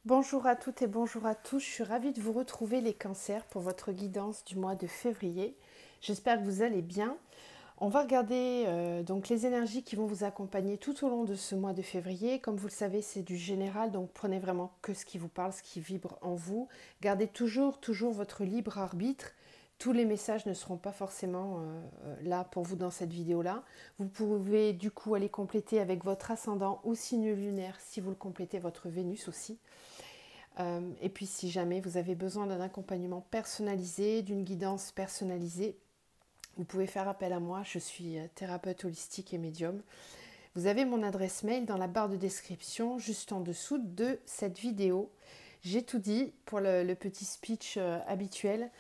Bonjour à toutes et bonjour à tous, je suis ravie de vous retrouver les cancers pour votre guidance du mois de février. J'espère que vous allez bien. On va regarder donc les énergies qui vont vous accompagner tout au long de ce mois de février. Comme vous le savez, c'est du général, donc prenez vraiment que ce qui vous parle, ce qui vibre en vous. Gardez toujours votre libre arbitre. Tous les messages ne seront pas forcément là pour vous dans cette vidéo-là. Vous pouvez du coup aller compléter avec votre ascendant ou signe lunaire si vous le complétez, votre Vénus aussi. Et puis si jamais vous avez besoin d'un accompagnement personnalisé, d'une guidance personnalisée, vous pouvez faire appel à moi, je suis thérapeute holistique et médium. Vous avez mon adresse mail dans la barre de description, juste en dessous de cette vidéo. J'ai tout dit pour le petit speech habituel.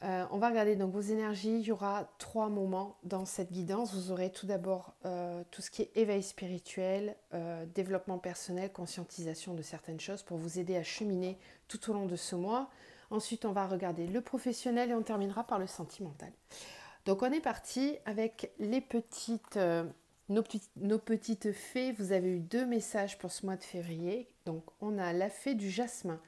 On va regarder donc vos énergies. Il y aura 3 moments dans cette guidance. Vous aurez tout d'abord tout ce qui est éveil spirituel, développement personnel, conscientisation de certaines choses pour vous aider à cheminer tout au long de ce mois. Ensuite, on va regarder le professionnel et on terminera par le sentimental. Donc, on est parti avec les nos petites fées. Vous avez eu 2 messages pour ce mois de février. Donc, on a la fée du jasmin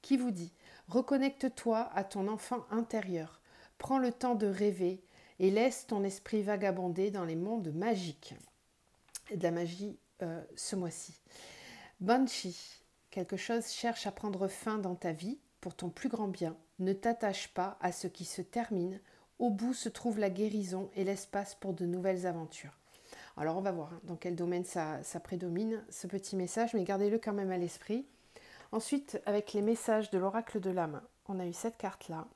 qui vous dit: reconnecte-toi à ton enfant intérieur, prends le temps de rêver et laisse ton esprit vagabonder dans les mondes magiques. Et de la magie ce mois-ci. Banshee, quelque chose cherche à prendre fin dans ta vie pour ton plus grand bien. Ne t'attache pas à ce qui se termine. Au bout se trouve la guérison et l'espace pour de nouvelles aventures. Alors on va voir dans quel domaine ça prédomine, ce petit message, mais gardez-le quand même à l'esprit. Ensuite, avec les messages de l'oracle de l'âme, on a eu cette carte-là.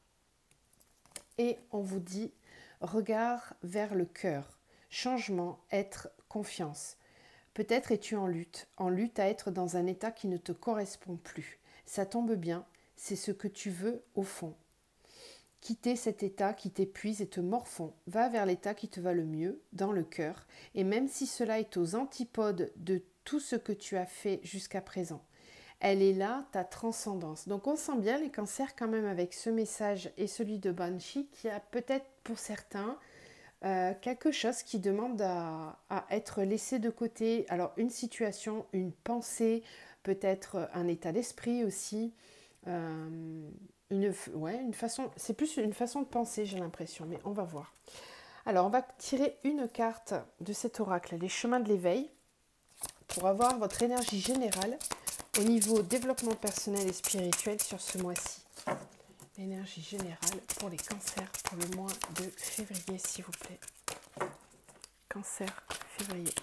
Et on vous dit: regard vers le cœur, changement, être, confiance. Peut-être es-tu en lutte à être dans un état qui ne te correspond plus. Ça tombe bien, c'est ce que tu veux au fond. Quitter cet état qui t'épuise et te morfond, va vers l'état qui te va le mieux, dans le cœur, et même si cela est aux antipodes de tout ce que tu as fait jusqu'à présent. Elle est là, ta transcendance. Donc on sent bien les cancers quand même avec ce message et celui de Banshee qui a peut-être pour certains quelque chose qui demande à être laissé de côté. Alors une situation, une pensée, peut-être un état d'esprit aussi. Une façon, c'est plus une façon de penser, j'ai l'impression, mais on va voir. Alors on va tirer une carte de cet oracle, les chemins de l'éveil, pour avoir votre énergie générale au niveau développement personnel et spirituel sur ce mois-ci. Énergie générale pour les cancers pour le mois de février, s'il vous plaît. Cancer, février.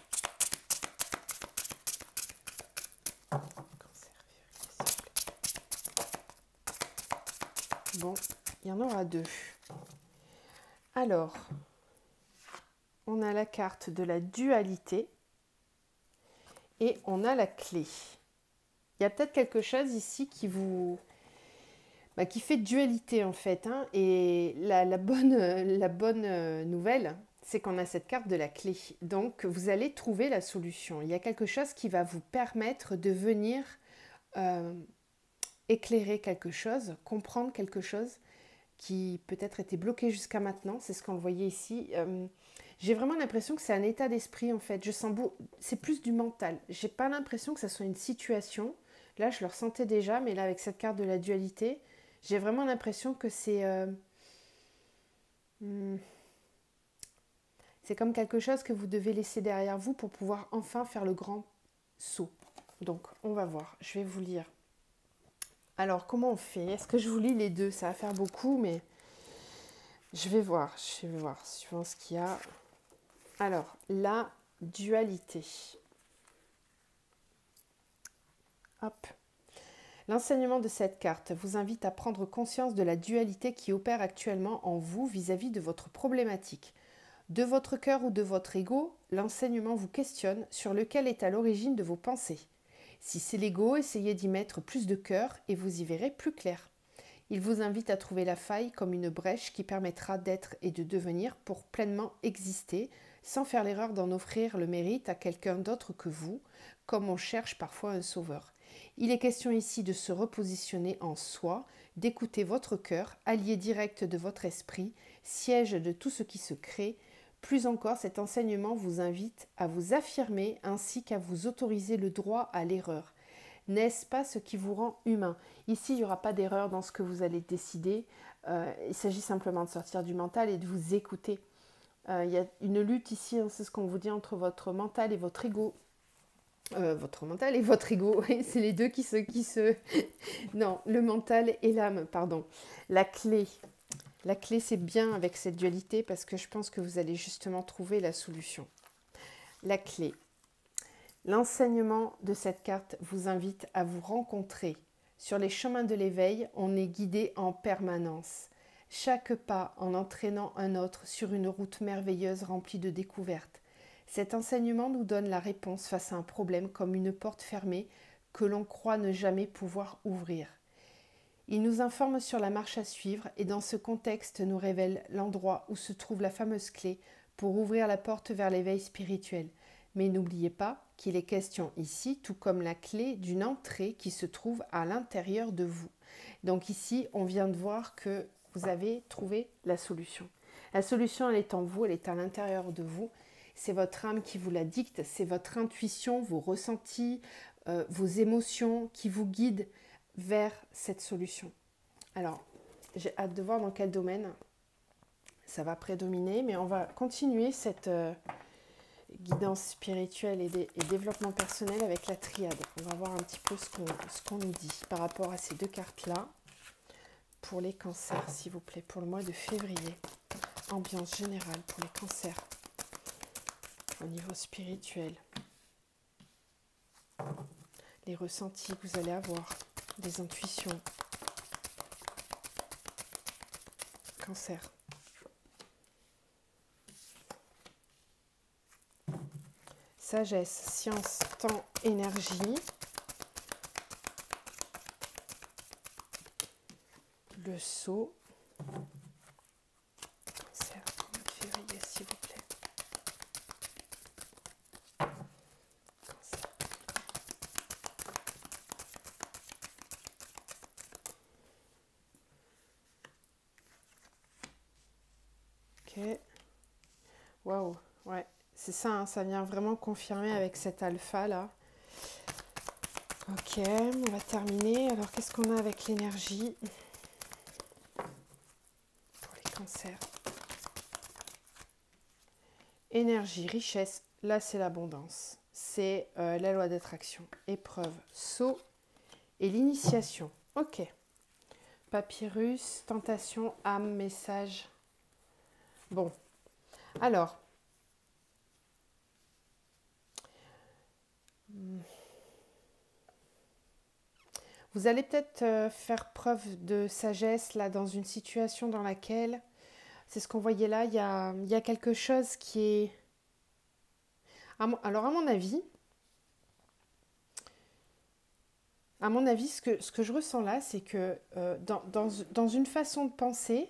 Cancer, février, s'il vous plaît. Bon, il y en aura 2. Alors, on a la carte de la dualité et on a la clé. Il y a peut-être quelque chose ici qui vous... qui fait dualité en fait. Hein. Et la bonne nouvelle, c'est qu'on a cette carte de la clé. Donc, vous allez trouver la solution. Il y a quelque chose qui va vous permettre de venir éclairer quelque chose, comprendre quelque chose qui peut-être était bloqué jusqu'à maintenant. C'est ce qu'on voyait ici. J'ai vraiment l'impression que c'est un état d'esprit en fait. Je sens c'est plus du mental. J'ai pas l'impression que ça soit une situation. Là, je le ressentais déjà, mais là, avec cette carte de la dualité, j'ai vraiment l'impression que c'est comme quelque chose que vous devez laisser derrière vous pour pouvoir enfin faire le grand saut. Donc, on va voir. Je vais vous lire. Alors, comment on fait? Est-ce que je vous lis les deux? Ça va faire beaucoup, mais je vais voir, suivant ce qu'il y a. Alors, la dualité. Hop. L'enseignement de cette carte vous invite à prendre conscience de la dualité qui opère actuellement en vous vis-à-vis de votre problématique. De votre cœur ou de votre ego, l'enseignement vous questionne sur lequel est à l'origine de vos pensées. Si c'est l'ego, essayez d'y mettre plus de cœur et vous y verrez plus clair. Il vous invite à trouver la faille comme une brèche qui permettra d'être et de devenir pour pleinement exister, sans faire l'erreur d'en offrir le mérite à quelqu'un d'autre que vous, comme on cherche parfois un sauveur. Il est question ici de se repositionner en soi, d'écouter votre cœur, allié direct de votre esprit, siège de tout ce qui se crée. Plus encore, cet enseignement vous invite à vous affirmer ainsi qu'à vous autoriser le droit à l'erreur. N'est-ce pas ce qui vous rend humain? Ici, il n'y aura pas d'erreur dans ce que vous allez décider. Il s'agit simplement de sortir du mental et de vous écouter. Il y a une lutte ici, hein, c'est ce qu'on vous dit, entre votre mental et votre ego. Votre mental et votre ego, c'est les deux qui se... Non, le mental et l'âme, pardon. La clé, c'est bien avec cette dualité parce que je pense que vous allez justement trouver la solution. La clé. L'enseignement de cette carte vous invite à vous rencontrer. Sur les chemins de l'éveil, on est guidé en permanence. Chaque pas en entraînant un autre sur une route merveilleuse remplie de découvertes. Cet enseignement nous donne la réponse face à un problème comme une porte fermée que l'on croit ne jamais pouvoir ouvrir. Il nous informe sur la marche à suivre et dans ce contexte nous révèle l'endroit où se trouve la fameuse clé pour ouvrir la porte vers l'éveil spirituel. Mais n'oubliez pas qu'il est question ici, tout comme la clé, d'une entrée qui se trouve à l'intérieur de vous. Donc ici, on vient de voir que vous avez trouvé la solution. La solution, elle est en vous, elle est à l'intérieur de vous. C'est votre âme qui vous la dicte, c'est votre intuition, vos ressentis, vos émotions qui vous guident vers cette solution. Alors, j'ai hâte de voir dans quel domaine ça va prédominer, mais on va continuer cette guidance spirituelle et développement personnel avec la triade. On va voir un petit peu ce qu'on nous dit par rapport à ces deux cartes-là. Pour les cancers, s'il vous plaît, pour le mois de février. Ambiance générale pour les cancers. Au niveau spirituel. Les ressentis que vous allez avoir. Des intuitions. Cancer. Sagesse, science, temps, énergie. Le sceau. Cancer, février, s'il vous plaît. Cancer. Ok. Waouh, ouais. C'est ça, hein, ça vient vraiment confirmer avec cet alpha là. Ok, on va terminer. Alors, qu'est-ce qu'on a avec l'énergie pour les cancers? Énergie, richesse, là c'est l'abondance. C'est la loi d'attraction. Épreuve, saut et l'initiation. Ok. Papyrus, tentation, âme, message. Bon, alors... Vous allez peut-être faire preuve de sagesse là dans une situation dans laquelle, c'est ce qu'on voyait là, il y a quelque chose qui est... Alors à mon avis, ce que je ressens là, c'est que dans une façon de penser,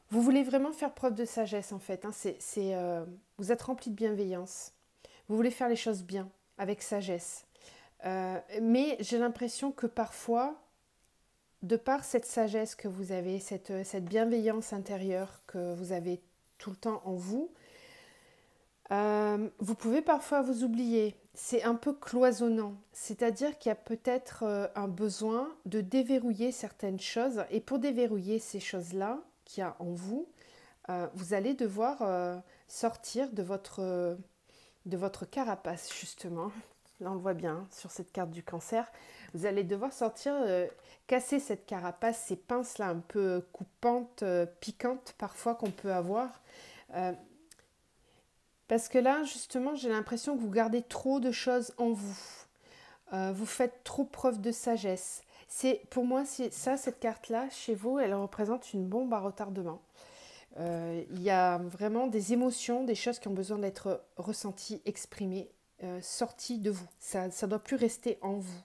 vous voulez vraiment faire preuve de sagesse en fait. Hein, vous êtes rempli de bienveillance. Vous voulez faire les choses bien, avec sagesse. Mais j'ai l'impression que parfois, de par cette sagesse que vous avez, cette bienveillance intérieure que vous avez tout le temps en vous, vous pouvez parfois vous oublier. C'est un peu cloisonnant, c'est-à-dire qu'il y a peut-être un besoin de déverrouiller certaines choses. Et pour déverrouiller ces choses-là qu'il y a en vous, vous allez devoir sortir de votre carapace, justement. Là, on le voit bien sur cette carte du cancer. Vous allez devoir sortir, casser cette carapace, ces pinces-là un peu coupantes, piquantes parfois qu'on peut avoir. Parce que là, justement, j'ai l'impression que vous gardez trop de choses en vous. Vous faites trop preuve de sagesse. Pour moi, cette carte-là, chez vous, elle représente une bombe à retardement. Il y a vraiment des émotions, des choses qui ont besoin d'être ressenties, exprimées, sorties de vous. Ça ne doit plus rester en vous.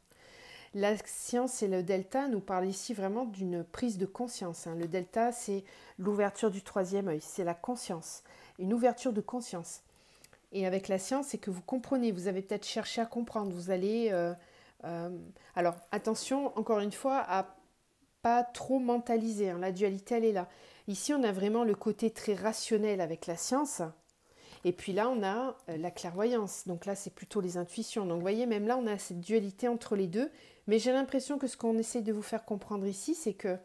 La science et le delta nous parlent ici vraiment d'une prise de conscience. Hein. Le delta, c'est l'ouverture du troisième œil, c'est la conscience, une ouverture de conscience. Et avec la science, c'est que vous comprenez, vous avez peut-être cherché à comprendre, vous allez... alors, attention, encore une fois, à pas trop mentaliser, hein. La dualité, elle est là. Ici, on a vraiment le côté très rationnel avec la science. Et puis là, on a la clairvoyance. Donc là, c'est plutôt les intuitions. Donc vous voyez, même là, on a cette dualité entre les deux. Mais j'ai l'impression que ce qu'on essaye de vous faire comprendre ici, c'est que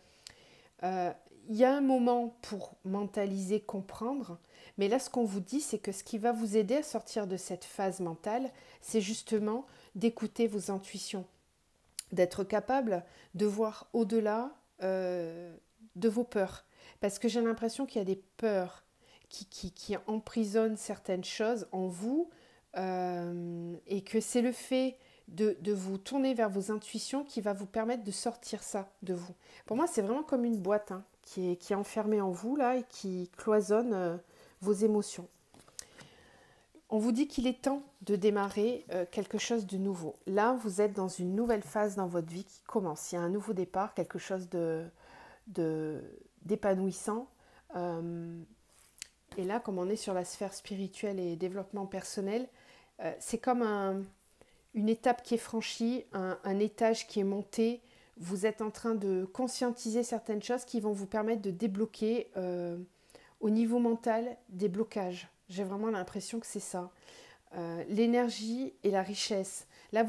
il y a un moment pour mentaliser, comprendre. Mais là, ce qu'on vous dit, c'est que ce qui va vous aider à sortir de cette phase mentale, c'est justement d'écouter vos intuitions, d'être capable de voir au-delà de vos peurs. Parce que j'ai l'impression qu'il y a des peurs qui emprisonnent certaines choses en vous et que c'est le fait de vous tourner vers vos intuitions qui va vous permettre de sortir ça de vous. Pour moi, c'est vraiment comme une boîte qui est enfermée en vous là et qui cloisonne vos émotions. On vous dit qu'il est temps de démarrer quelque chose de nouveau. Là, vous êtes dans une nouvelle phase dans votre vie qui commence. Il y a un nouveau départ, quelque chose d'épanouissant. Et là, comme on est sur la sphère spirituelle et développement personnel, c'est comme une étape qui est franchie, un étage qui est monté. Vous êtes en train de conscientiser certaines choses qui vont vous permettre de débloquer au niveau mental des blocages. J'ai vraiment l'impression que c'est ça. L'énergie et la richesse. Là,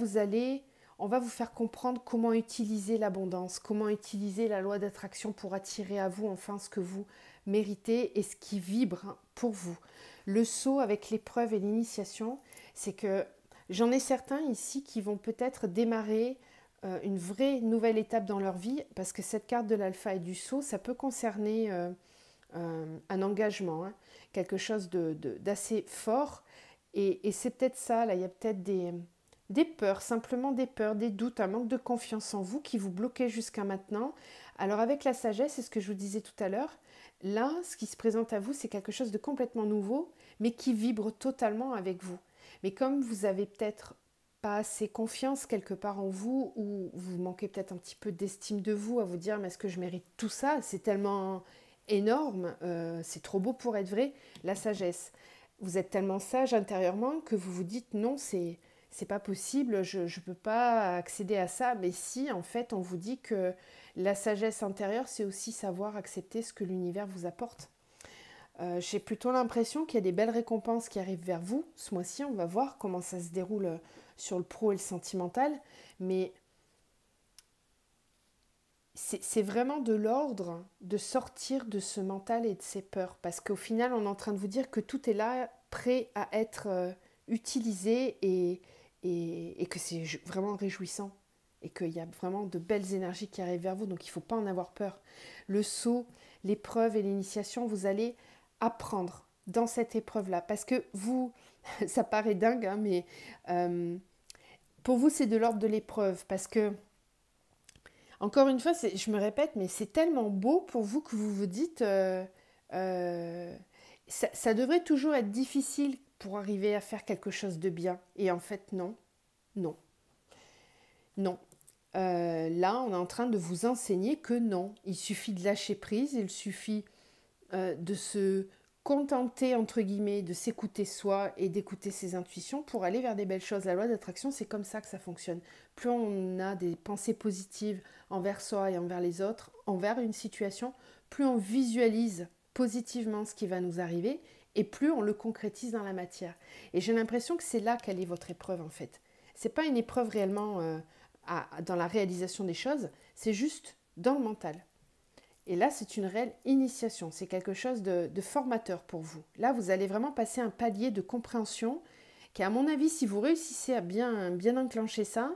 on va vous faire comprendre comment utiliser l'abondance, comment utiliser la loi d'attraction pour attirer à vous enfin ce que vous méritez et ce qui vibre pour vous. Le saut avec l'épreuve et l'initiation, c'est que j'en ai certains ici qui vont peut-être démarrer une vraie nouvelle étape dans leur vie parce que cette carte de l'alpha et du saut, ça peut concerner un engagement, quelque chose d'assez fort et c'est peut-être ça, là il y a peut-être des peurs, simplement des peurs, des doutes, un manque de confiance en vous qui vous bloquait jusqu'à maintenant. Alors avec la sagesse, c'est ce que je vous disais tout à l'heure, là ce qui se présente à vous c'est quelque chose de complètement nouveau mais qui vibre totalement avec vous. Mais comme vous avez peut-être pas assez confiance quelque part en vous ou vous manquez peut-être un petit peu d'estime de vous à vous dire mais est-ce que je mérite tout ça, c'est tellement énorme, c'est trop beau pour être vrai, la sagesse. Vous êtes tellement sage intérieurement que vous vous dites non, c'est pas possible, je ne peux pas accéder à ça. Mais si, en fait, on vous dit que la sagesse intérieure, c'est aussi savoir accepter ce que l'univers vous apporte. J'ai plutôt l'impression qu'il y a des belles récompenses qui arrivent vers vous. Ce mois-ci, on va voir comment ça se déroule sur le pro et le sentimental. Mais c'est vraiment de l'ordre de sortir de ce mental et de ces peurs. Parce qu'au final, on est en train de vous dire que tout est là, prêt à être utilisé et que c'est vraiment réjouissant. Et qu'il y a vraiment de belles énergies qui arrivent vers vous. Donc il ne faut pas en avoir peur. Le saut, l'épreuve et l'initiation, vous allez apprendre dans cette épreuve-là. Parce que vous, ça paraît dingue, mais pour vous, c'est de l'ordre de l'épreuve. Parce que encore une fois, je me répète, mais c'est tellement beau pour vous que vous vous dites ça devrait toujours être difficile pour arriver à faire quelque chose de bien. Et en fait, non. Non. Non. Là, on est en train de vous enseigner que non. Il suffit de lâcher prise, il suffit de se contenter, entre guillemets, de s'écouter soi et d'écouter ses intuitions pour aller vers des belles choses. La loi d'attraction, c'est comme ça que ça fonctionne. Plus on a des pensées positives envers soi et envers les autres, envers une situation, plus on visualise positivement ce qui va nous arriver et plus on le concrétise dans la matière. Et j'ai l'impression que c'est là qu'elle est votre épreuve en fait. C'est pas une épreuve réellement dans la réalisation des choses, c'est juste dans le mental. Et là, c'est une réelle initiation, c'est quelque chose de formateur pour vous. Là, vous allez vraiment passer un palier de compréhension qui, à mon avis, si vous réussissez à bien enclencher ça,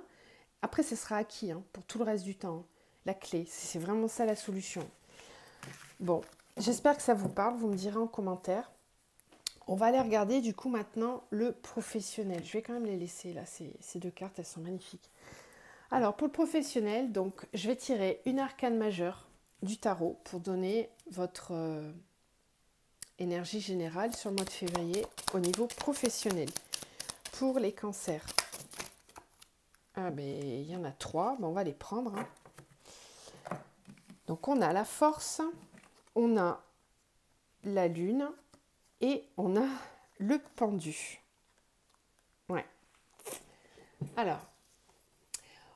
après, ce sera acquis pour tout le reste du temps. La clé, c'est vraiment ça la solution. Bon, j'espère que ça vous parle, vous me direz en commentaire. On va aller regarder du coup maintenant le professionnel. Je vais quand même les laisser là, ces deux cartes, elles sont magnifiques. Alors, pour le professionnel, donc, je vais tirer une arcane majeure du tarot pour donner votre énergie générale sur le mois de février au niveau professionnel. Pour les cancers, il y en a 3, on va les prendre. Donc on a la force, on a la lune et on a le pendu. Ouais. Alors,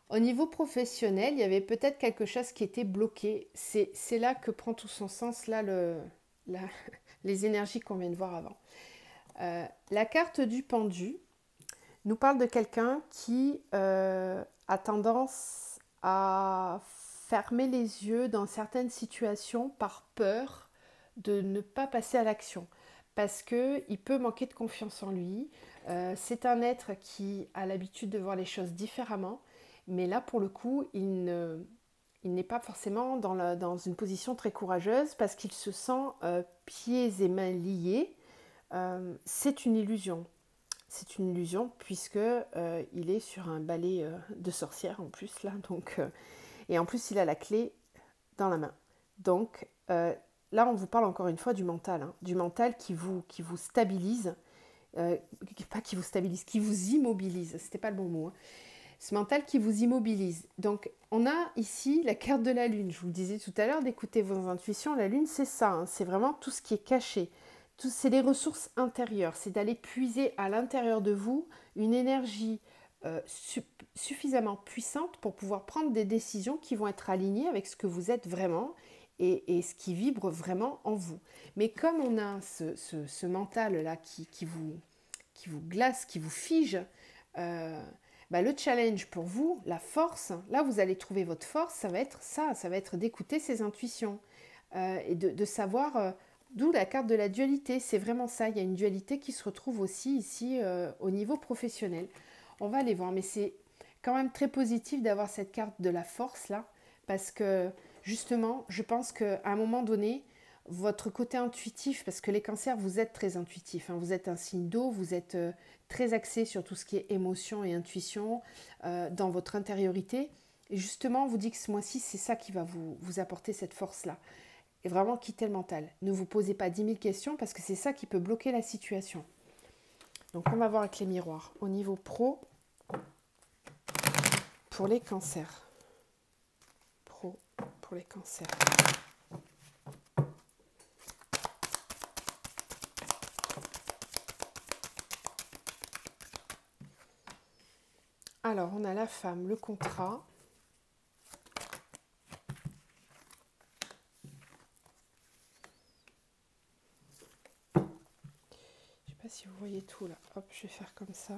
au niveau professionnel, il y avait peut-être quelque chose qui était bloqué. C'est là que prend tout son sens là, les énergies qu'on vient de voir avant. La carte du pendu nous parle de quelqu'un qui a tendance à fermer les yeux dans certaines situations par peur de ne pas passer à l'action. Parce qu'il peut manquer de confiance en lui. C'est un être qui a l'habitude de voir les choses différemment. Mais là, pour le coup, il n'est pas forcément dans une position très courageuse parce qu'il se sent pieds et mains liés. C'est une illusion. C'est une illusion puisque il est sur un balai de sorcière en plus là, donc et en plus il a la clé dans la main. Donc là on vous parle encore une fois du mental, hein, du mental qui vous stabilise, pas qui vous stabilise, qui vous immobilise. C'était pas le bon mot. Hein. Ce mental qui vous immobilise. Donc on a ici la carte de la lune. Je vous le disais tout à l'heure d'écouter vos intuitions. La lune c'est ça, hein, c'est vraiment tout ce qui est caché. C'est les ressources intérieures, c'est d'aller puiser à l'intérieur de vous une énergie suffisamment puissante pour pouvoir prendre des décisions qui vont être alignées avec ce que vous êtes vraiment et ce qui vibre vraiment en vous. Mais comme on a ce mental-là qui vous glace, qui vous fige, le challenge pour vous, la force, là vous allez trouver votre force, ça va être ça, ça va être d'écouter ses intuitions et de savoir... D'où la carte de la dualité, c'est vraiment ça, il y a une dualité qui se retrouve aussi ici au niveau professionnel. On va aller voir, mais c'est quand même très positif d'avoir cette carte de la force là, parce que justement, je pense qu'à un moment donné, votre côté intuitif, parce que les cancers, vous êtes très intuitifs, hein, vous êtes un signe d'eau, vous êtes très axé sur tout ce qui est émotion et intuition dans votre intériorité, et justement, on vous dit que ce mois-ci, c'est ça qui va vous apporter cette force-là. Et vraiment quitter le mental. Ne vous posez pas 10 000 questions parce que c'est ça qui peut bloquer la situation. Donc on va voir avec les miroirs. Au niveau pro, pour les cancers. Pro, pour les cancers. Alors on a la femme, le contrat. Si vous voyez tout là, hop, je vais faire comme ça,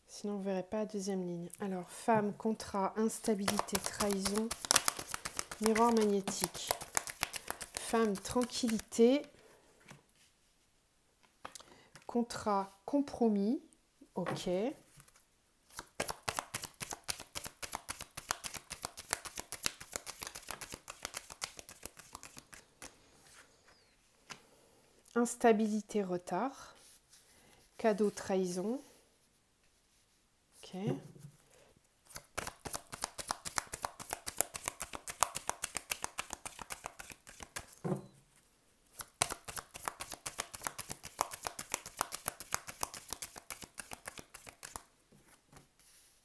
sinon vous ne verrez pas la deuxième ligne. Alors, femme, contrat, instabilité, trahison, miroir magnétique. Femme, tranquillité, contrat, compromis, ok. Instabilité, retard. Cadeau, trahison. Ok.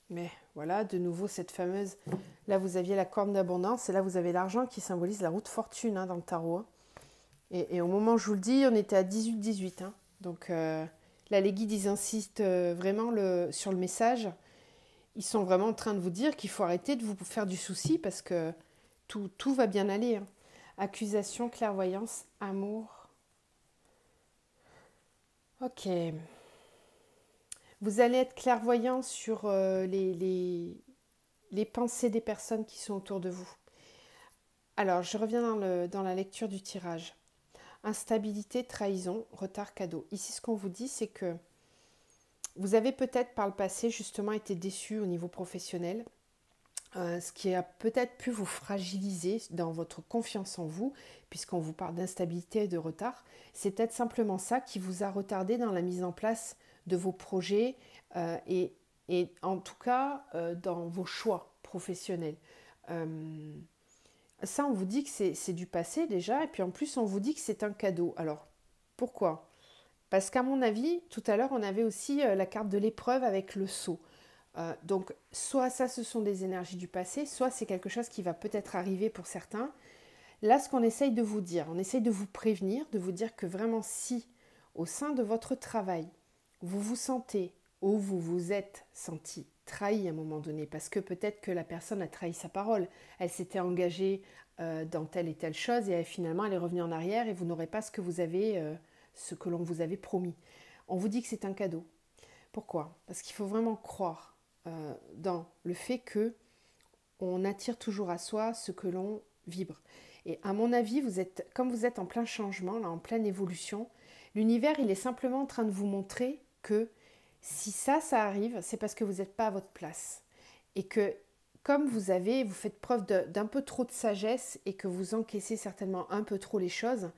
Mais voilà, de nouveau cette fameuse... Là, vous aviez la corne d'abondance et là, vous avez l'argent qui symbolise la roue de fortune hein, dans le tarot. Hein. Et au moment où je vous le dis, on était à 18-18. Hein. Donc là, les guides, ils insistent vraiment sur le message. Ils sont vraiment en train de vous dire qu'il faut arrêter de vous faire du souci parce que tout va bien aller. Hein. Accusation, clairvoyance, amour. Ok. Vous allez être clairvoyant sur les pensées des personnes qui sont autour de vous. Alors, je reviens dans la lecture du tirage. Instabilité, trahison, retard, cadeau. Ici, ce qu'on vous dit, c'est que vous avez peut-être par le passé justement été déçu au niveau professionnel, ce qui a peut-être pu vous fragiliser dans votre confiance en vous, puisqu'on vous parle d'instabilité et de retard. C'est peut-être simplement ça qui vous a retardé dans la mise en place de vos projets et en tout cas dans vos choix professionnels. Ça, on vous dit que c'est du passé déjà, et puis en plus, on vous dit que c'est un cadeau. Alors, pourquoi ? Parce qu'à mon avis, tout à l'heure, on avait aussi la carte de l'épreuve avec le sceau. Donc, soit ça, ce sont des énergies du passé, soit c'est quelque chose qui va peut-être arriver pour certains. Là, ce qu'on essaye de vous dire, on essaye de vous prévenir, de vous dire que vraiment, si au sein de votre travail, vous vous sentez ou vous vous êtes senti trahi à un moment donné, parce que peut-être que la personne a trahi sa parole, elle s'était engagée dans telle et telle chose et finalement elle est revenue en arrière et vous n'aurez pas ce que l'on vous avait promis. on vous dit que c'est un cadeau. Pourquoi? Parce qu'il faut vraiment croire dans le fait que on attire toujours à soi ce que l'on vibre. Et à mon avis, comme vous êtes en plein changement, là, en pleine évolution, l'univers, il est simplement en train de vous montrer que si ça arrive, c'est parce que vous n'êtes pas à votre place. Et que comme vous faites preuve d'un peu trop de sagesse et que vous encaissez certainement un peu trop les choses,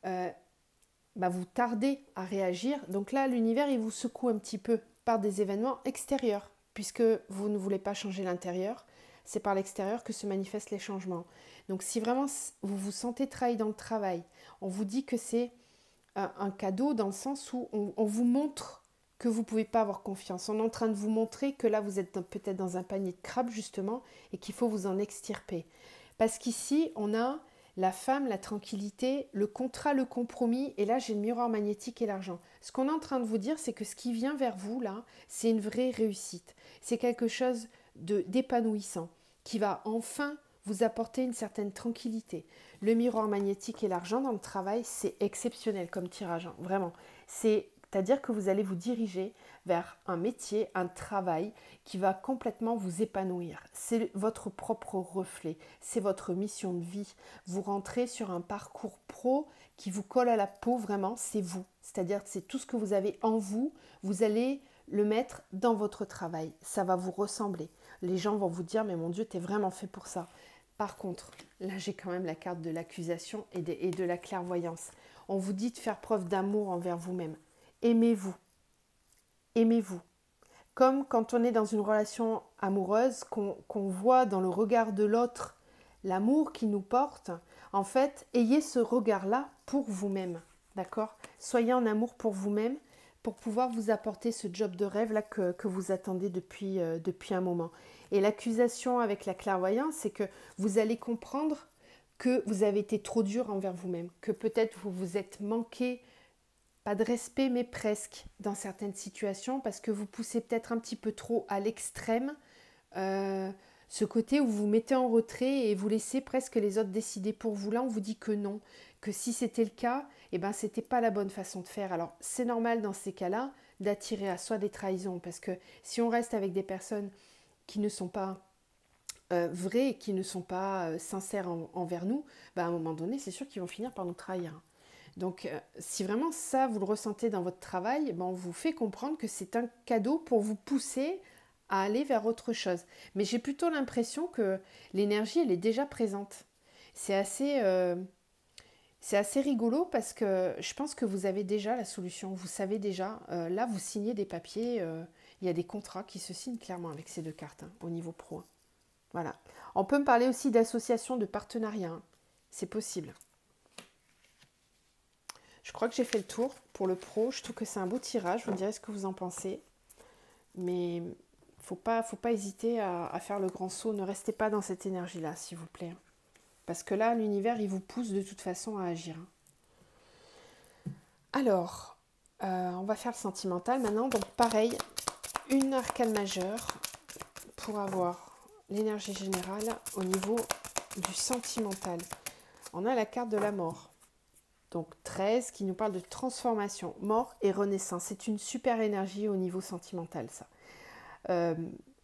vous tardez à réagir. Donc là, l'univers, il vous secoue un petit peu par des événements extérieurs, puisque vous ne voulez pas changer l'intérieur. C'est par l'extérieur que se manifestent les changements. Donc si vraiment vous vous sentez trahi dans le travail, on vous dit que c'est un cadeau dans le sens où on vous montre que vous ne pouvez pas avoir confiance. On est en train de vous montrer que là, vous êtes peut-être dans un panier de crabes, justement, et qu'il faut vous en extirper. Parce qu'ici, on a la femme, la tranquillité, le contrat, le compromis, et là, j'ai le miroir magnétique et l'argent. Ce qu'on est en train de vous dire, c'est que ce qui vient vers vous, là, c'est une vraie réussite. C'est quelque chose d'épanouissant, qui va enfin vous apporter une certaine tranquillité. Le miroir magnétique et l'argent dans le travail, c'est exceptionnel comme tirage, hein, vraiment. C'est-à-dire que vous allez vous diriger vers un métier, un travail qui va complètement vous épanouir. C'est votre propre reflet, c'est votre mission de vie. Vous rentrez sur un parcours pro qui vous colle à la peau, vraiment, c'est vous. C'est-à-dire que c'est tout ce que vous avez en vous, vous allez le mettre dans votre travail. Ça va vous ressembler. Les gens vont vous dire, mais mon Dieu, t'es vraiment fait pour ça. Par contre, là j'ai quand même la carte de l'accusation et de la clairvoyance. On vous dit de faire preuve d'amour envers vous-même. Aimez-vous. Aimez-vous. Comme quand on est dans une relation amoureuse, qu'on voit dans le regard de l'autre l'amour qui nous porte, en fait, ayez ce regard-là pour vous-même. D'accord? Soyez en amour pour vous-même pour pouvoir vous apporter ce job de rêve là que vous attendez depuis un moment. Et l'accusation avec la clairvoyance, c'est que vous allez comprendre que vous avez été trop dur envers vous-même, que peut-être vous vous êtes manqué, pas de respect, mais presque dans certaines situations, parce que vous poussez peut-être un petit peu trop à l'extrême, ce côté où vous vous mettez en retrait et vous laissez presque les autres décider pour vous. Là, on vous dit que non, que si c'était le cas, c'était pas la bonne façon de faire. Alors, c'est normal dans ces cas-là d'attirer à soi des trahisons, parce que si on reste avec des personnes qui ne sont pas vraies et qui ne sont pas sincères envers nous, à un moment donné, c'est sûr qu'ils vont finir par nous trahir. Donc, si vraiment ça, vous le ressentez dans votre travail, on vous fait comprendre que c'est un cadeau pour vous pousser à aller vers autre chose. Mais j'ai plutôt l'impression que l'énergie, elle est déjà présente. C'est assez rigolo parce que je pense que vous avez déjà la solution. Vous savez déjà, là, vous signez des papiers, il y a des contrats qui se signent clairement avec ces deux cartes, au niveau pro. Voilà. On peut me parler aussi d'association, de partenariat. C'est possible. Je crois que j'ai fait le tour pour le pro. Je trouve que c'est un beau tirage. Vous me direz ce que vous en pensez. Mais faut pas hésiter à faire le grand saut. Ne restez pas dans cette énergie-là, s'il vous plaît. Parce que là, l'univers, il vous pousse de toute façon à agir. Alors, on va faire le sentimental maintenant. Donc, pareil, une arcane majeure pour avoir l'énergie générale au niveau du sentimental. On a la carte de la mort. Donc 13 qui nous parle de transformation, mort et renaissance. C'est une super énergie au niveau sentimental, ça.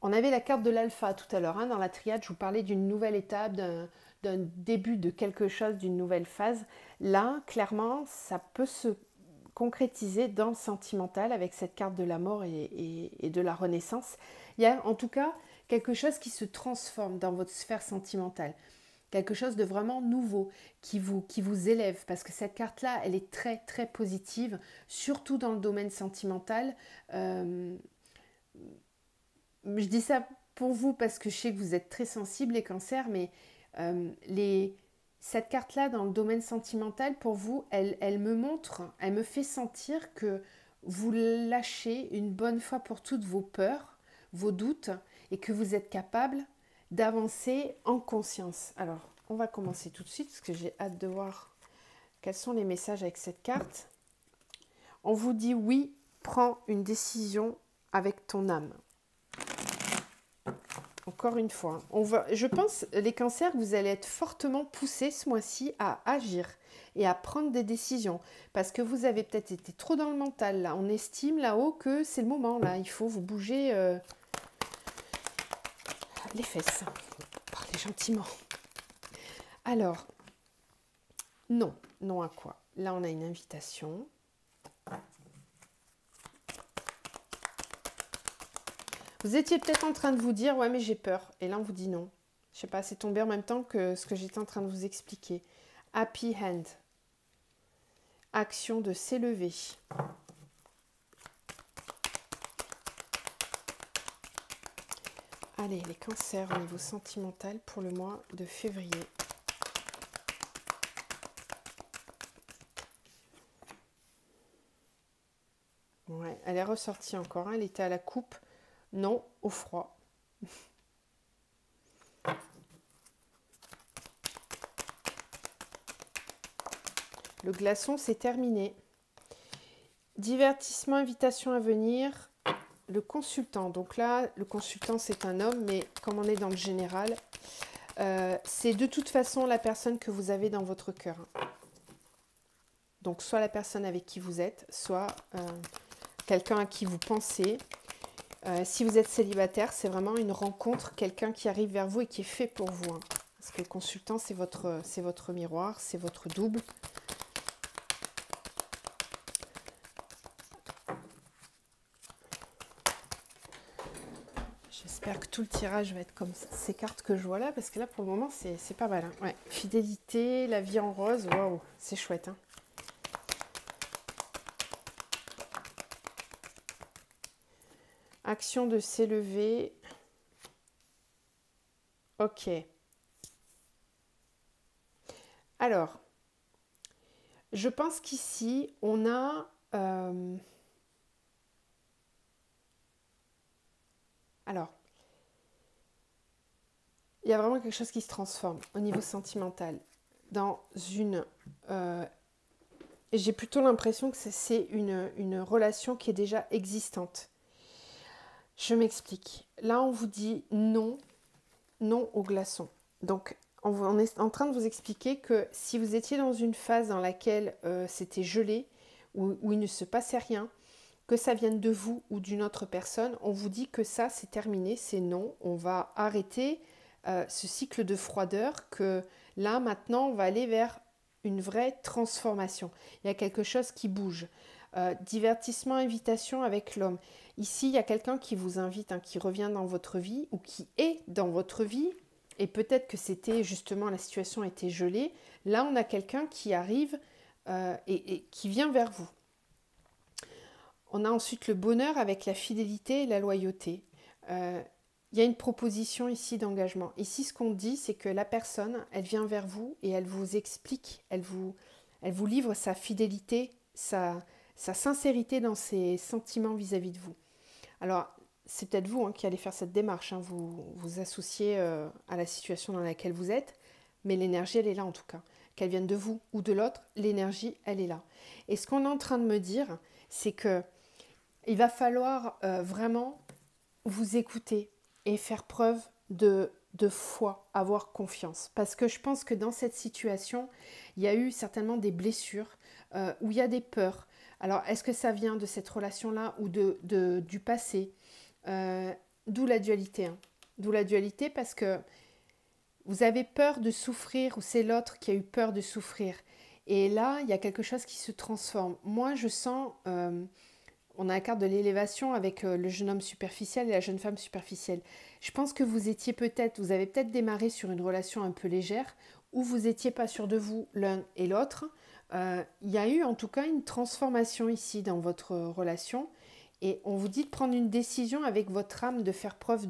On avait la carte de l'alpha tout à l'heure. Dans la triade, je vous parlais d'une nouvelle étape, d'un début de quelque chose, d'une nouvelle phase. Là, clairement, ça peut se concrétiser dans le sentimental avec cette carte de la mort et de la renaissance. Il y a en tout cas quelque chose qui se transforme dans votre sphère sentimentale. Quelque chose de vraiment nouveau qui vous élève, parce que cette carte-là, elle est très très positive, surtout dans le domaine sentimental. Je dis ça pour vous parce que je sais que vous êtes très sensibles les cancers, mais cette carte-là dans le domaine sentimental, pour vous, elle me montre, elle me fait sentir que vous lâchez une bonne fois pour toutes vos peurs, vos doutes, et que vous êtes capable d'avancer en conscience. Alors, on va commencer tout de suite parce que j'ai hâte de voir quels sont les messages avec cette carte. On vous dit oui, prends une décision avec ton âme. Encore une fois, je pense, les cancers, vous allez être fortement poussés ce mois-ci à agir. et à prendre des décisions. Parce que vous avez peut-être été trop dans le mental. Là, on estime là-haut que c'est le moment. Là, il faut vous bouger les fesses. Parlez gentiment. Alors, non. Non à quoi? Là, on a une invitation. Vous étiez peut-être en train de vous dire, ouais, mais j'ai peur. Et là, on vous dit non. Je sais pas, c'est tombé en même temps que ce que j'étais en train de vous expliquer. Happy hand. Action de s'élever. Allez, les cancers au niveau sentimental pour le mois de février. Ouais, elle est ressortie encore. Hein. Elle était à la coupe. Non, au froid. Le glaçon, c'est terminé. Divertissement, invitation à venir. Le consultant. Donc là, le consultant, c'est un homme, mais comme on est dans le général, c'est de toute façon la personne que vous avez dans votre cœur. Donc soit la personne avec qui vous êtes, soit quelqu'un à qui vous pensez. Si vous êtes célibataire, c'est vraiment une rencontre, quelqu'un qui arrive vers vous et qui est fait pour vous. Hein. Parce que le consultant, c'est votre miroir, c'est votre double. J'espère que tout le tirage va être comme ces cartes que je vois là, parce que là, pour le moment, c'est pas mal. Hein. Ouais. Fidélité, la vie en rose, waouh, c'est chouette. Hein. Action de s'élever. Ok. Alors, je pense qu'ici, on a... Alors, il y a vraiment quelque chose qui se transforme au niveau sentimental. Dans une... j'ai plutôt l'impression que c'est une relation qui est déjà existante. Je m'explique. Là, on vous dit non, non au glaçon. Donc, on est en train de vous expliquer que si vous étiez dans une phase dans laquelle c'était gelé, où il ne se passait rien, que ça vienne de vous ou d'une autre personne, on vous dit que ça, c'est terminé, c'est non. On va arrêter ce cycle de froideur, que là, maintenant, on va aller vers une vraie transformation. Il y a quelque chose qui bouge. Divertissement, invitation avec l'homme. Ici, il y a quelqu'un qui vous invite, hein, qui revient dans votre vie ou qui est dans votre vie. Et peut-être que c'était justement, la situation était gelée. Là, on a quelqu'un qui arrive et qui vient vers vous. On a ensuite le bonheur avec la fidélité et la loyauté. Il y a une proposition ici d'engagement. Ici, ce qu'on dit, c'est que la personne, elle vient vers vous et elle vous explique, elle vous livre sa fidélité, sa sincérité dans ses sentiments vis-à-vis de vous. Alors, c'est peut-être vous qui allez faire cette démarche, hein, vous associez à la situation dans laquelle vous êtes, mais l'énergie, elle est là en tout cas. Qu'elle vienne de vous ou de l'autre, l'énergie, elle est là. Et ce qu'on est en train de me dire, c'est que il va falloir vraiment vous écouter et faire preuve de foi, avoir confiance. Parce que je pense que dans cette situation, il y a eu certainement des blessures, où il y a des peurs. Alors, est-ce que ça vient de cette relation-là ou du passé? D'où la dualité. Hein. D'où la dualité parce que vous avez peur de souffrir ou c'est l'autre qui a eu peur de souffrir. Et là, il y a quelque chose qui se transforme. Moi, je sens... on a la carte de l'élévation avec le jeune homme superficiel et la jeune femme superficielle. Je pense que vous avez peut-être démarré sur une relation un peu légère où vous n'étiez pas sûr de vous l'un et l'autre. Il y a eu en tout cas une transformation ici dans votre relation et on vous dit de prendre une décision avec votre âme, de faire preuve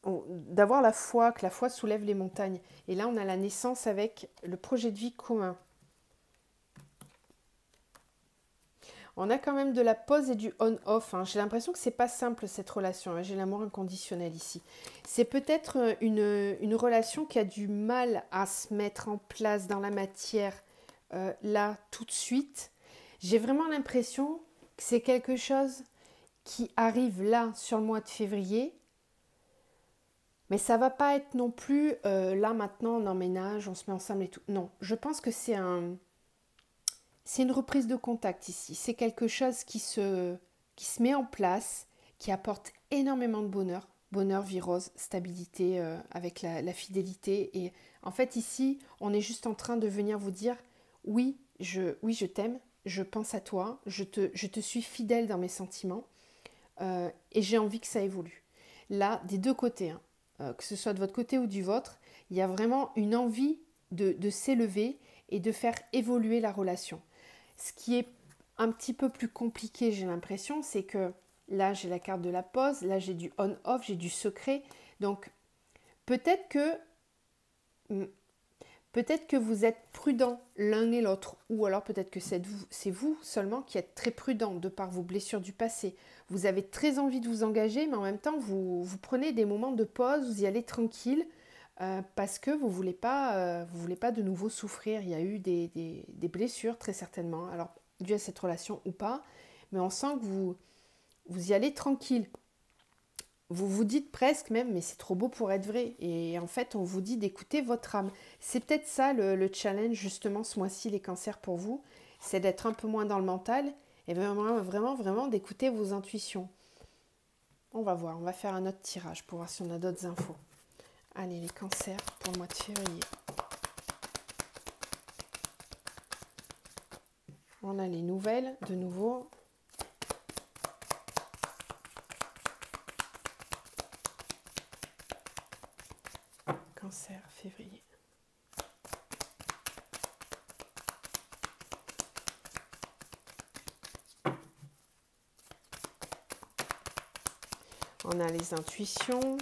d'avoir la foi, que la foi soulève les montagnes. Et là, on a la naissance avec le projet de vie commun. On a quand même de la pause et du on-off. Hein. J'ai l'impression que c'est pas simple cette relation. Hein. J'ai l'amour inconditionnel ici. C'est peut-être une relation qui a du mal à se mettre en place dans la matière là tout de suite. J'ai vraiment l'impression que c'est quelque chose qui arrive là sur le mois de février, Mais ça va pas être non plus, là maintenant on emménage, on se met ensemble et tout. Non, je pense que c'est une reprise de contact ici. C'est quelque chose qui se met en place, qui apporte énormément de bonheur. Bonheur, vie rose, stabilité avec la fidélité. Et en fait ici, on est juste en train de venir vous dire, oui, je t'aime, je pense à toi, je te suis fidèle dans mes sentiments et j'ai envie que ça évolue. Là, des deux côtés, hein, que ce soit de votre côté ou du vôtre, il y a vraiment une envie de s'élever et de faire évoluer la relation. Ce qui est un petit peu plus compliqué, j'ai l'impression, c'est que là, j'ai la carte de la pause, là, j'ai du on-off, j'ai du secret. Donc, peut-être que peut-être que vous êtes prudent l'un et l'autre, ou alors peut-être que c'est vous seulement qui êtes très prudent de par vos blessures du passé. Vous avez très envie de vous engager, mais en même temps, vous prenez des moments de pause, vous y allez tranquille, parce que vous ne voulez pas de nouveau souffrir. Il y a eu des blessures, très certainement, alors dû à cette relation ou pas, mais on sent que vous y allez tranquille. Vous vous dites presque même, mais c'est trop beau pour être vrai. Et en fait, on vous dit d'écouter votre âme. C'est peut-être ça le challenge, justement, ce mois-ci, les cancers pour vous. C'est d'être un peu moins dans le mental et vraiment d'écouter vos intuitions. On va voir, on va faire un autre tirage pour voir si on a d'autres infos. Allez, les cancers pour le mois de février. On a les nouvelles, de nouveau. Cancer, février. On a les intuitions.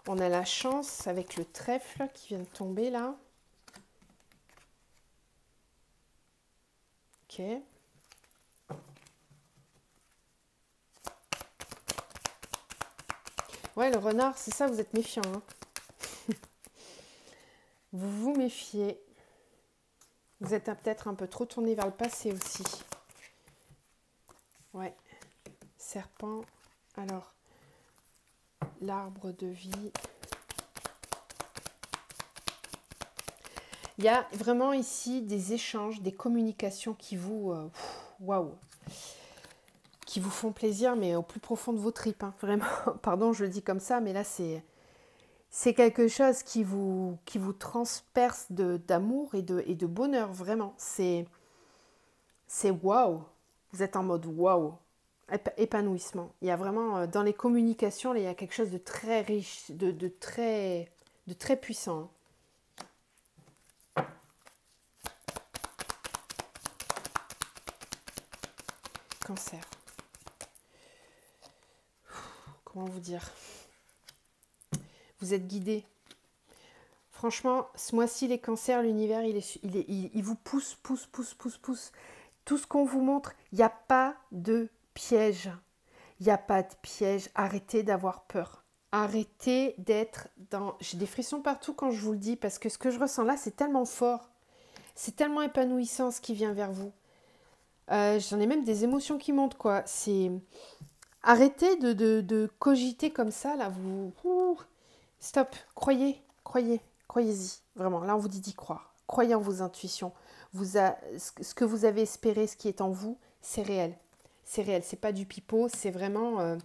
On a la chance avec le trèfle qui vient de tomber là. Ok. Ouais, le renard, c'est ça, vous êtes méfiant. Hein. Vous vous méfiez. Vous êtes peut-être un peu trop tourné vers le passé aussi. Ouais. Serpent. Alors, l'arbre de vie. Il y a vraiment ici des échanges, des communications qui vous... waouh, qui vous font plaisir, mais au plus profond de vos tripes. Hein. Vraiment, pardon, je le dis comme ça, mais là, c'est quelque chose qui vous transperce d'amour et de bonheur, vraiment. C'est waouh. Vous êtes en mode waouh. Épanouissement. Il y a vraiment, dans les communications, là, il y a quelque chose de très riche, de très puissant. Cancer. Comment vous dire? Vous êtes guidé. Franchement, ce mois-ci, les cancers, l'univers, il vous pousse. Tout ce qu'on vous montre, il n'y a pas de piège. Il n'y a pas de piège. Arrêtez d'avoir peur. Arrêtez d'être dans... J'ai des frissons partout quand je vous le dis, parce que ce que je ressens là, c'est tellement fort. C'est tellement épanouissant ce qui vient vers vous. J'en ai même des émotions qui montent, quoi. C'est... Arrêtez de cogiter comme ça, là. Stop. Croyez-y. Vraiment, là, on vous dit d'y croire. Croyez en vos intuitions. Ce que vous avez espéré, ce qui est en vous, c'est réel. C'est réel, c'est pas du pipeau, c'est vraiment...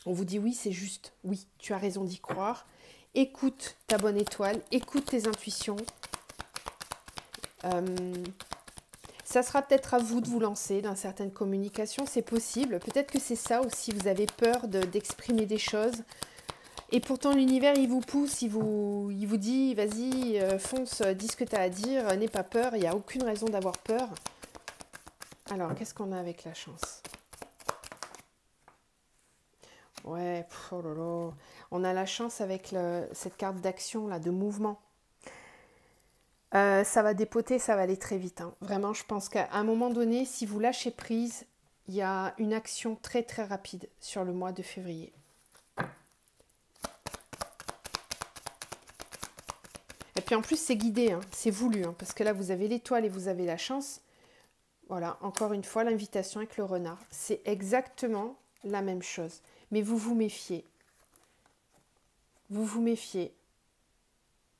on vous dit oui, c'est juste. Oui, tu as raison d'y croire. Écoute ta bonne étoile, écoute tes intuitions. Ça sera peut-être à vous de vous lancer dans certaines communications, c'est possible. Peut-être que c'est ça aussi, vous avez peur d'exprimer des choses. Et pourtant, l'univers, il vous pousse, il vous dit, vas-y, fonce, dis ce que tu as à dire, n'aie pas peur, il n'y a aucune raison d'avoir peur. Alors, qu'est-ce qu'on a avec la chance? Ouais, oh là là. On a la chance avec cette carte d'action, là, de mouvement. Ça va dépoter, ça va aller très vite. Hein. Vraiment, je pense qu'à un moment donné, si vous lâchez prise, il y a une action très très rapide sur le mois de février. Et puis en plus, c'est guidé, hein, c'est voulu, hein, parce que là, vous avez l'étoile et vous avez la chance. Voilà, encore une fois, l'invitation avec le renard. C'est exactement la même chose. Mais vous vous méfiez. vous vous méfiez,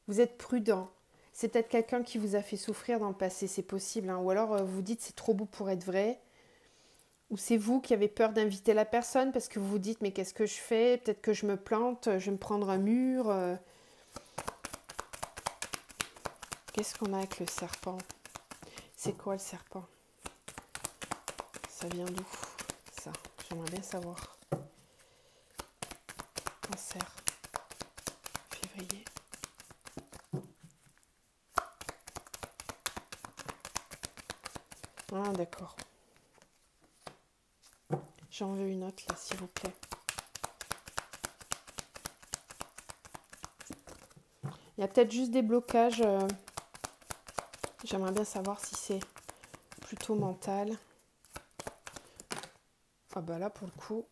vous êtes prudent. C'est peut-être quelqu'un qui vous a fait souffrir dans le passé, c'est possible. Hein. Ou alors vous dites c'est trop beau pour être vrai. Ou c'est vous qui avez peur d'inviter la personne parce que vous vous dites mais qu'est-ce que je fais? Peut-être que je me plante, je vais me prendre un mur. Qu'est-ce qu'on a avec le serpent? C'est quoi le serpent? Ça vient d'où? Ça, j'aimerais bien savoir. Cancer, février. Ah d'accord. J'en veux une autre là, s'il vous plaît. Il y a peut-être juste des blocages. J'aimerais bien savoir si c'est plutôt mental. Ah bah là pour le coup,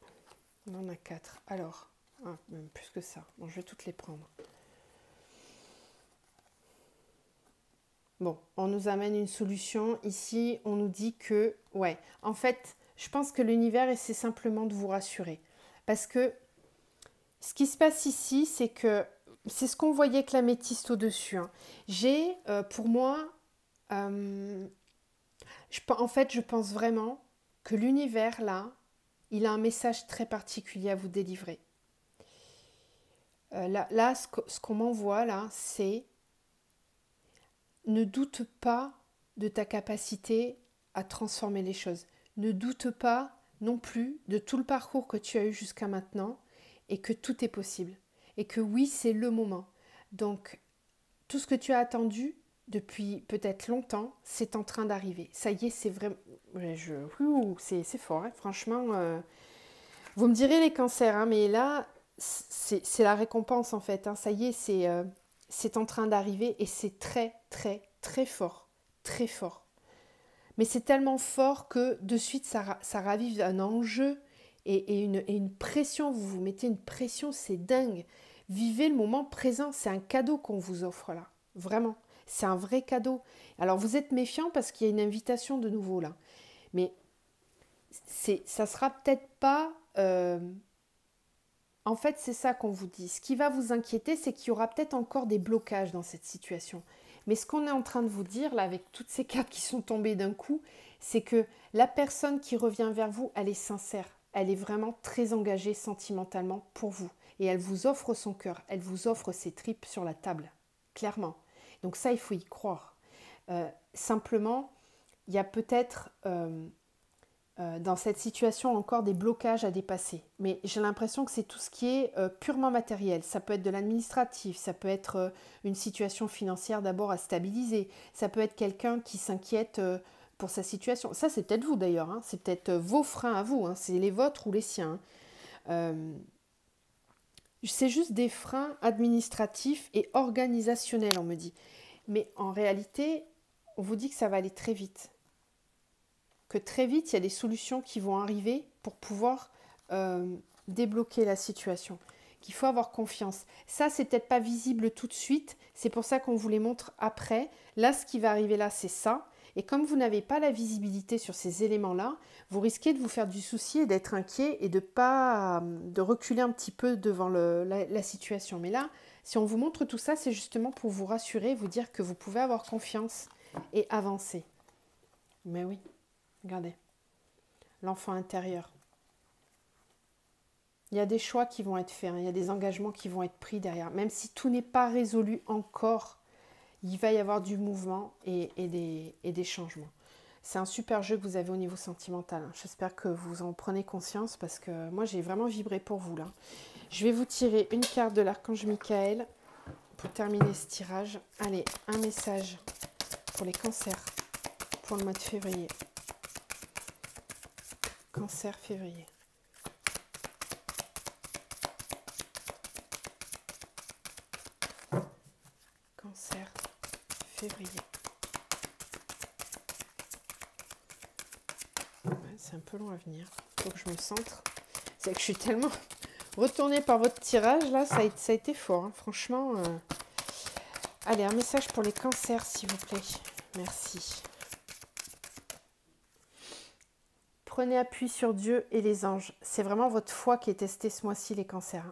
on en a 4. Alors, même plus que ça. Bon, je vais toutes les prendre. Bon, on nous amène une solution. Ici, on nous dit que, ouais, en fait, je pense que l'univers essaie simplement de vous rassurer. Parce que ce qui se passe ici, c'est que c'est ce qu'on voyait avec l'améthyste au-dessus. Hein. J'ai, pour moi, en fait, je pense vraiment que l'univers, là, il a un message très particulier à vous délivrer. Là, ce qu'on m'envoie, là, c'est ne doute pas de ta capacité à transformer les choses. Ne doute pas non plus de tout le parcours que tu as eu jusqu'à maintenant et que tout est possible. Et que oui, c'est le moment. Donc, tout ce que tu as attendu depuis peut-être longtemps, c'est en train d'arriver. Ça y est, c'est vraiment... C'est fort, hein, franchement. Vous me direz les cancers, hein, mais là, c'est la récompense en fait. Hein, ça y est, c'est en train d'arriver et c'est très, très, très fort. Très fort. Mais c'est tellement fort que de suite, ça ravive un enjeu et une pression. Vous vous mettez une pression, c'est dingue. Vivez le moment présent. C'est un cadeau qu'on vous offre là. Vraiment. C'est un vrai cadeau. Alors vous êtes méfiant parce qu'il y a une invitation de nouveau là. Mais ça sera peut-être pas... En fait, c'est ça qu'on vous dit. Ce qui va vous inquiéter, c'est qu'il y aura peut-être encore des blocages dans cette situation. Mais ce qu'on est en train de vous dire, là, avec toutes ces cartes qui sont tombées d'un coup, c'est que la personne qui revient vers vous, elle est sincère. Elle est vraiment très engagée sentimentalement pour vous. Et elle vous offre son cœur. Elle vous offre ses tripes sur la table. Clairement. Donc ça, il faut y croire. Simplement, il y a peut-être... dans cette situation encore des blocages à dépasser. Mais j'ai l'impression que c'est tout ce qui est purement matériel. Ça peut être de l'administratif, ça peut être une situation financière d'abord à stabiliser, ça peut être quelqu'un qui s'inquiète pour sa situation. Ça, c'est peut-être vous d'ailleurs, hein. C'est peut-être vos freins à vous, hein. C'est les vôtres ou les siens. C'est juste des freins administratifs et organisationnels, on me dit. Mais en réalité, on vous dit que ça va aller très vite. Que très vite, il y a des solutions qui vont arriver pour pouvoir débloquer la situation. Qu'il faut avoir confiance. Ça, c'est peut-être pas visible tout de suite. C'est pour ça qu'on vous les montre après. Là, ce qui va arriver là, c'est ça. Et comme vous n'avez pas la visibilité sur ces éléments-là, vous risquez de vous faire du souci et d'être inquiet et de reculer un petit peu devant la situation. Mais là, si on vous montre tout ça, c'est justement pour vous rassurer, vous dire que vous pouvez avoir confiance et avancer. Mais oui. Regardez, l'enfant intérieur. Il y a des choix qui vont être faits, hein, il y a des engagements qui vont être pris derrière. Même si tout n'est pas résolu encore, il va y avoir du mouvement et des changements. C'est un super jeu que vous avez au niveau sentimental. Hein. J'espère que vous en prenez conscience parce que moi, j'ai vraiment vibré pour vous là. Je vais vous tirer une carte de l'archange Michael pour terminer ce tirage. Allez, un message pour les cancers pour le mois de février. Cancer, février. Cancer, février. Ouais, c'est un peu long à venir. Il faut que je me centre. C'est que je suis tellement retournée par votre tirage. Là, ça a été fort. Hein. Franchement. Allez, un message pour les cancers, s'il vous plaît. Merci. Prenez appui sur Dieu et les anges. C'est vraiment votre foi qui est testée ce mois-ci, les cancers.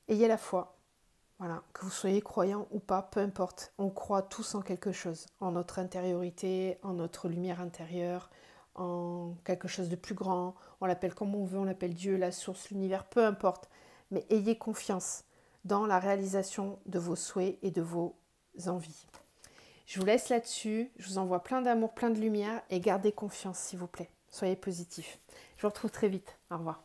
Ayez la foi. Voilà, que vous soyez croyant ou pas, peu importe. On croit tous en quelque chose, en notre intériorité, en notre lumière intérieure, en quelque chose de plus grand. On l'appelle comme on veut, on l'appelle Dieu, la source, l'univers, peu importe. Mais ayez confiance dans la réalisation de vos souhaits et de vos envies. Je vous laisse là-dessus. Je vous envoie plein d'amour, plein de lumière et gardez confiance, s'il vous plaît. Soyez positifs. Je vous retrouve très vite. Au revoir.